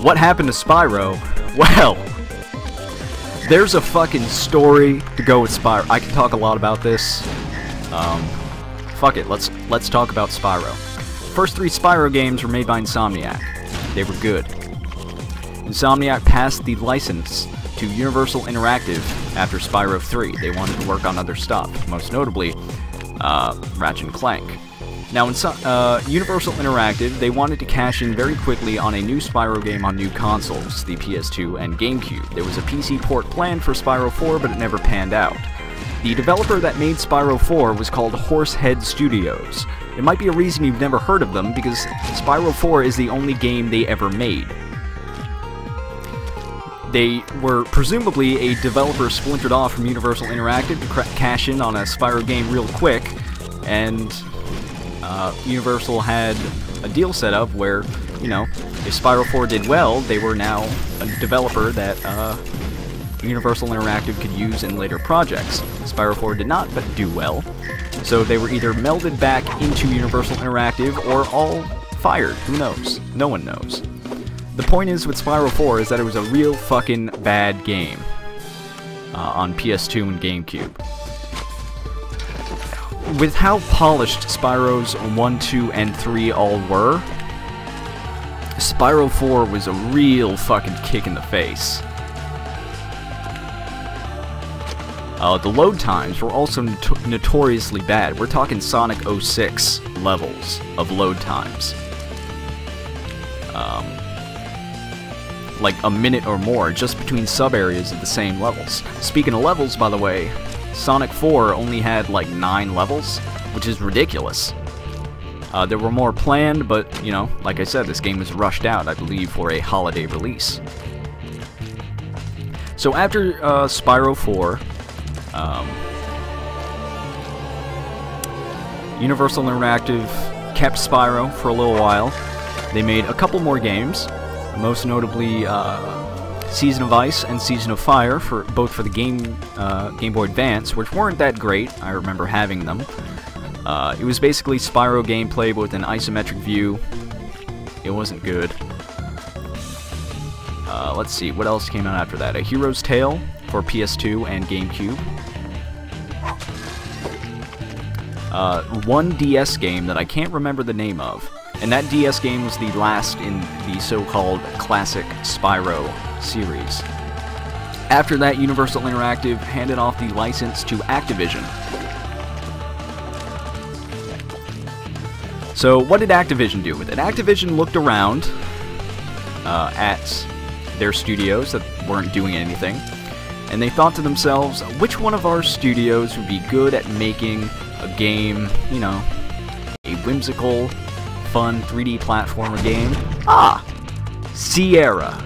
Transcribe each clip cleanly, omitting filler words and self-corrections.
what happened to Spyro? Well, there's a fucking story to go with Spyro. I can talk a lot about this. Fuck it, let's talk about Spyro. First 3 Spyro games were made by Insomniac. They were good. Insomniac passed the license to Universal Interactive after Spyro 3. They wanted to work on other stuff, most notably Ratchet & Clank. Now, in Universal Interactive, they wanted to cash in very quickly on a new Spyro game on new consoles, the PS2 and GameCube. There was a PC port planned for Spyro 4, but it never panned out. The developer that made Spyro 4 was called Horsehead Studios. It might be a reason you've never heard of them, because Spyro 4 is the only game they ever made. They were presumably a developer splintered off from Universal Interactive to cash in on a Spyro game real quick, and Universal had a deal set up where, you know, if Spyro 4 did well, they were now a developer that Universal Interactive could use in later projects. Spyro 4 did not but do well, so they were either melded back into Universal Interactive or all fired. Who knows? No one knows. The point is with Spyro 4 is that it was a real fucking bad game on PS2 and GameCube. With how polished Spyro's 1, 2, and 3 all were, Spyro 4 was a real fucking kick in the face. The load times were also notoriously bad. We're talking Sonic 06 levels of load times. Like a minute or more, just between sub-areas of the same levels. Speaking of levels, by the way, Sonic 4 only had like 9 levels, which is ridiculous. There were more planned, but, you know, like I said, this game was rushed out, I believe, for a holiday release. So after Spyro 4, Universal Interactive kept Spyro for a little while. They made a couple more games, most notably Season of Ice and Season of Fire, both for the Game Boy Advance, which weren't that great. I remember having them. It was basically Spyro gameplay but with an isometric view. It wasn't good. Let's see, what else came out after that? A Hero's Tale for PS2 and GameCube. One DS game that I can't remember the name of, and that DS game was the last in the so-called classic Spyro series. After that, Universal Interactive handed off the license to Activision. So what did Activision do with it? Activision looked around at their studios that weren't doing anything, and they thought to themselves, which one of our studios would be good at making a game, you know, a whimsical, fun 3D platformer game? Ah! Sierra.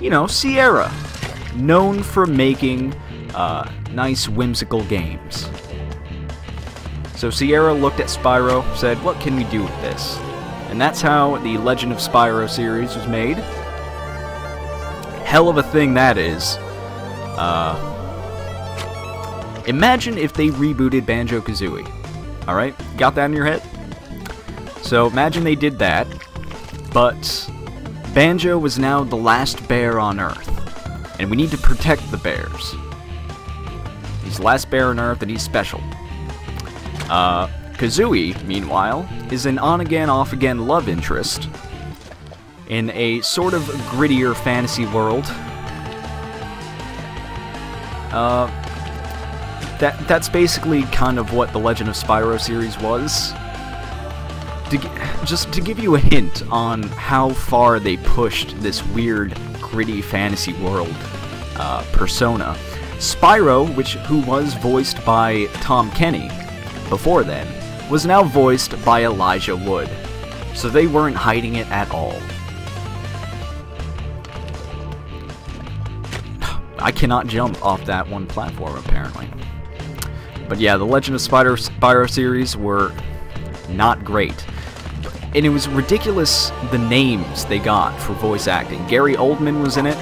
You know, Sierra. Known for making nice, whimsical games. So Sierra looked at Spyro, said, what can we do with this? And that's how the Legend of Spyro series was made. Hell of a thing that is. Imagine if they rebooted Banjo-Kazooie. Alright? Got that in your head? So imagine they did that, but Banjo was now the last bear on Earth, and we need to protect the bears. He's the last bear on Earth, and he's special. Kazooie, meanwhile, is an on-again, off-again love interest in a sort of grittier fantasy world. That's basically kind of what the Legend of Spyro series was. Just to give you a hint on how far they pushed this weird, gritty fantasy world persona, Spyro, who was voiced by Tom Kenny before then, was now voiced by Elijah Wood. So they weren't hiding it at all. I cannot jump off that one platform, apparently. But yeah, the Legend of Spyro series were not great. And it was ridiculous the names they got for voice acting. Gary Oldman was in it.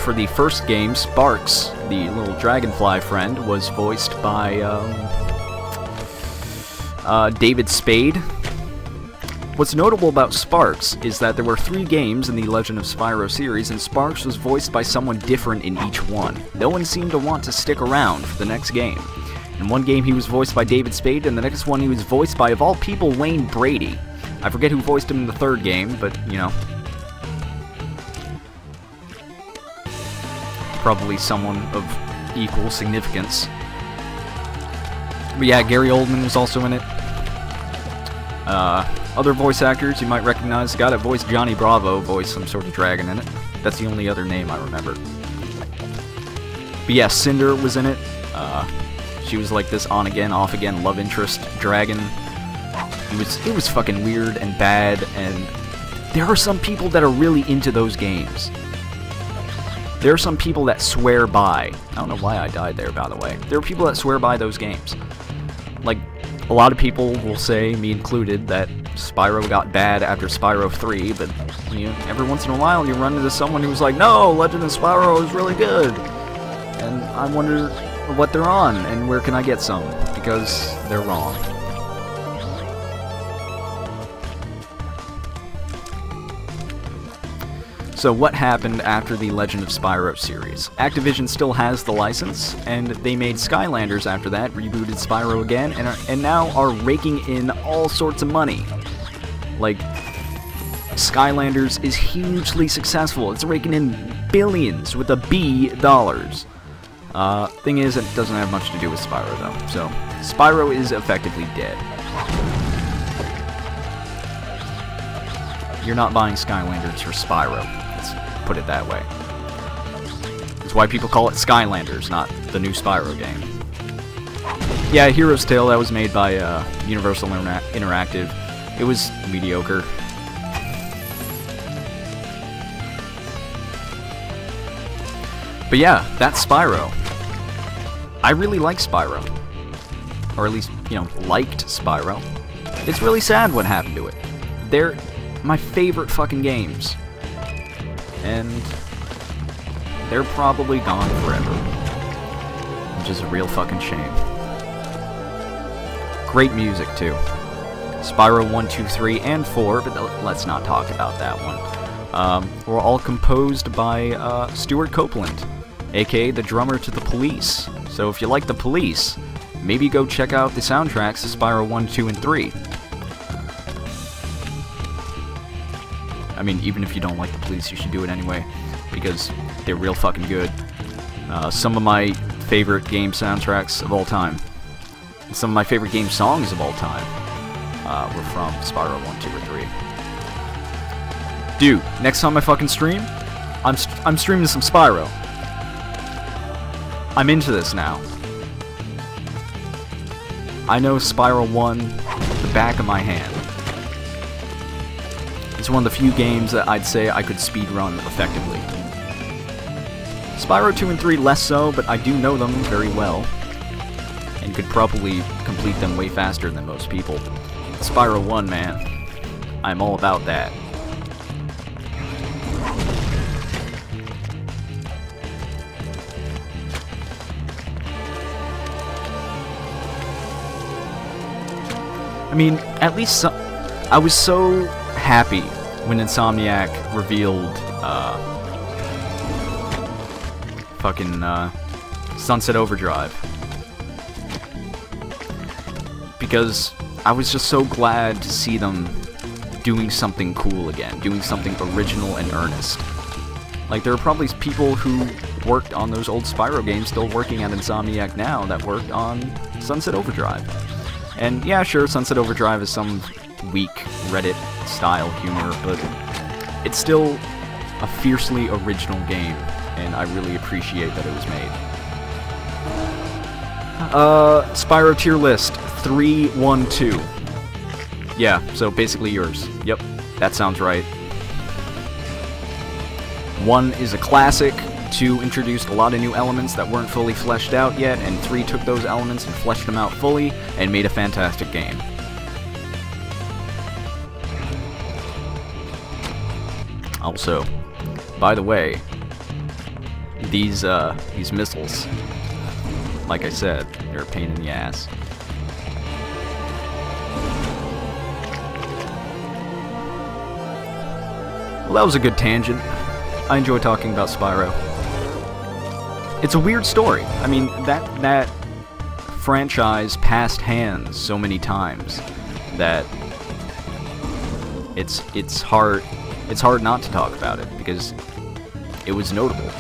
For the first game, Sparks, the little dragonfly friend, was voiced by David Spade. What's notable about Sparks is that there were 3 games in the Legend of Spyro series, and Sparks was voiced by someone different in each one. No one seemed to want to stick around for the next game. In one game he was voiced by David Spade, and the next one he was voiced by, of all people, Wayne Brady. I forget who voiced him in the 3rd game, but, you know. Probably someone of equal significance. But yeah, Gary Oldman was also in it. Other voice actors you might recognize. The guy that voiced Johnny Bravo voiced some sort of dragon in it. That's the only other name I remember. But yeah, Cinder was in it. She was like this on-again, off-again love interest dragon. It was fucking weird and bad, and there are some people that are really into those games. There are some people that swear by. I don't know why I died there, by the way. There are people that swear by those games. Like, a lot of people will say, me included, that Spyro got bad after Spyro 3, but you know, every once in a while you run into someone who's like, no, Legend of Spyro is really good. And I wonder what they're on, and where can I get some, because they're wrong. So what happened after the Legend of Spyro series? Activision still has the license, and they made Skylanders after that, rebooted Spyro again, and now are raking in all sorts of money. Like, Skylanders is hugely successful. It's raking in billions, with a B, dollars. Thing is, it doesn't have much to do with Spyro, though. So, Spyro is effectively dead. You're not buying Skylanders for Spyro. Put it that way. That's why people call it Skylanders, not the new Spyro game. Yeah, Hero's Tale, that was made by Universal Interactive. It was mediocre. But yeah, that's Spyro. I really like Spyro. Or at least, you know, liked Spyro. It's really sad what happened to it. They're my favorite fucking games. And they're probably gone forever. Which is a real fucking shame. Great music, too. Spyro 1, 2, 3, and 4, but let's not talk about that one. Were all composed by Stuart Copeland, aka the drummer to The Police. So if you like The Police, maybe go check out the soundtracks to Spyro 1, 2, and 3. I mean, even if you don't like The Police, you should do it anyway, because they're real fucking good. Some of my favorite game soundtracks of all time, and some of my favorite game songs of all time, were from Spyro 1, 2, or 3. Dude, next time I fucking stream, I'm streaming some Spyro. I'm into this now. I know Spyro 1 the back of my hand. It's one of the few games that I'd say I could speedrun effectively. Spyro 2 and 3 less so, but I do know them very well, and could probably complete them way faster than most people. Spyro 1, man. I'm all about that. I mean, at least I was so happy when Insomniac revealed Sunset Overdrive, because I was just so glad to see them doing something cool again, doing something original and earnest. Like, there are probably people who worked on those old Spyro games still working at Insomniac now that worked on Sunset Overdrive. And yeah, sure, Sunset Overdrive is some weak Reddit-style humor, but it's still a fiercely original game, and I really appreciate that it was made. Spyro tier list, 3, 1, 2. Yeah, so basically yours. Yep, that sounds right. 1 is a classic, 2 introduced a lot of new elements that weren't fully fleshed out yet, and 3 took those elements and fleshed them out fully, and made a fantastic game. Also, by the way, these missiles, like I said, they're a pain in the ass. Well, that was a good tangent. I enjoy talking about Spyro. It's a weird story. I mean, that franchise passed hands so many times that it's hard not to talk about it because it was notable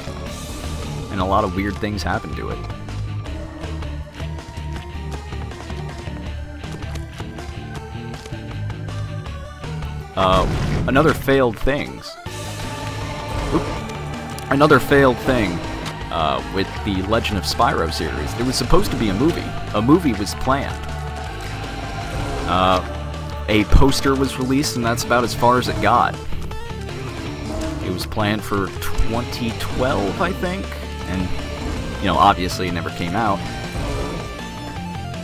and a lot of weird things happened to it. Another failed thing with the Legend of Spyro series. There was supposed to be a movie. A movie was planned. A poster was released, and that's about as far as it got. It was planned for 2012, I think, and, you know, obviously it never came out.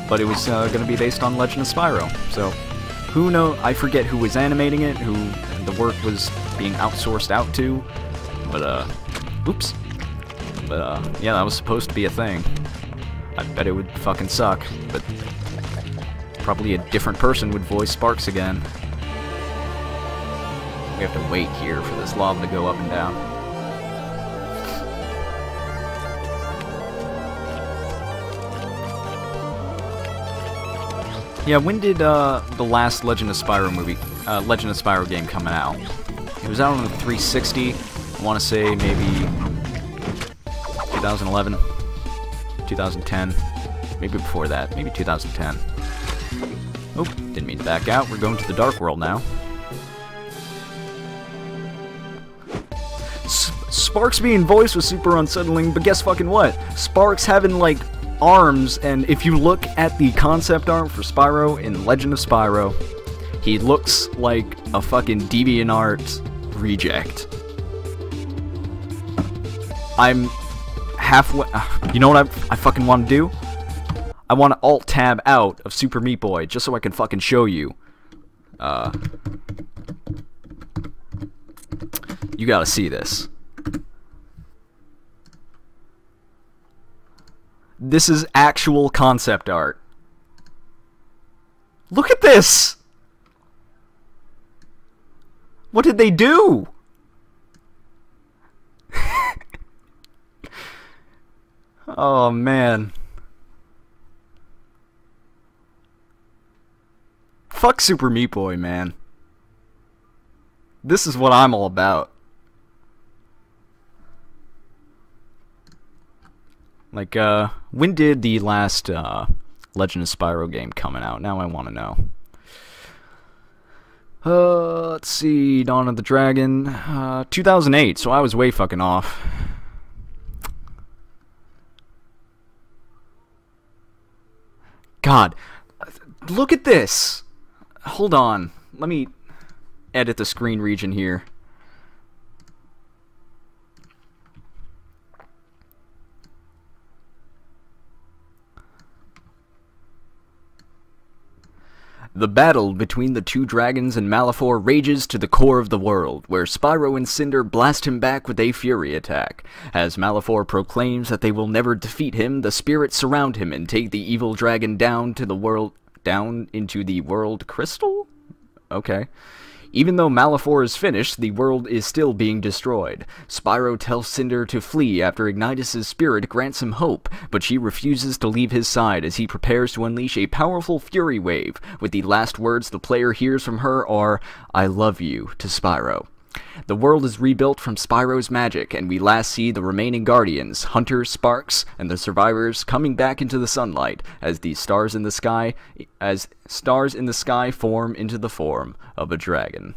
But it was going to be based on Legend of Spyro, so who knows? I forget who was animating it, who the work was being outsourced out to, but, oops. But, yeah, that was supposed to be a thing. I bet it would fucking suck, but probably a different person would voice Sparks again. We have to wait here for this lava to go up and down. Yeah, when did the last Legend of Spyro Legend of Spyro game come out? It was out on the 360. I want to say maybe 2011, 2010, maybe before that, maybe 2010. Oh, didn't mean to back out. We're going to the Dark World now. Sparks being voiced was super unsettling, but guess fucking what? Sparks having, like, arms, and if you look at the concept art for Spyro in Legend of Spyro, he looks like a fucking DeviantArt reject. I'm halfway... you know what I fucking want to do? I want to Alt-Tab out of Super Meat Boy, just so I can fucking show you. You gotta see this. This is actual concept art. Look at this! What did they do? Oh, man. Fuck Super Meat Boy, man. This is what I'm all about. Like, when did the last, Legend of Spyro game coming out? Now I want to know. Let's see, Dawn of the Dragon, 2008, so I was way fucking off. God, look at this! Hold on, let me edit the screen region here. The battle between the two dragons and Malefor rages to the core of the world, where Spyro and Cinder blast him back with a Fury attack. As Malefor proclaims that they will never defeat him, the spirits surround him and take the evil dragon down into the world crystal? Okay. Even though Malefor is finished, the world is still being destroyed. Spyro tells Cinder to flee after Ignitus' spirit grants him hope, but she refuses to leave his side as he prepares to unleash a powerful Fury Wave, with the last words the player hears from her are, "I love you," to Spyro. The world is rebuilt from Spyro's magic, and we last see the remaining Guardians, Hunter, Sparks, and the survivors coming back into the sunlight as the stars in the sky form into the form of a dragon.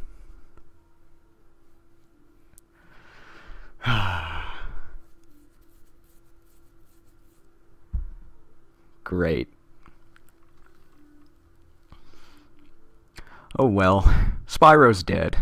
Great. Oh well, Spyro's dead.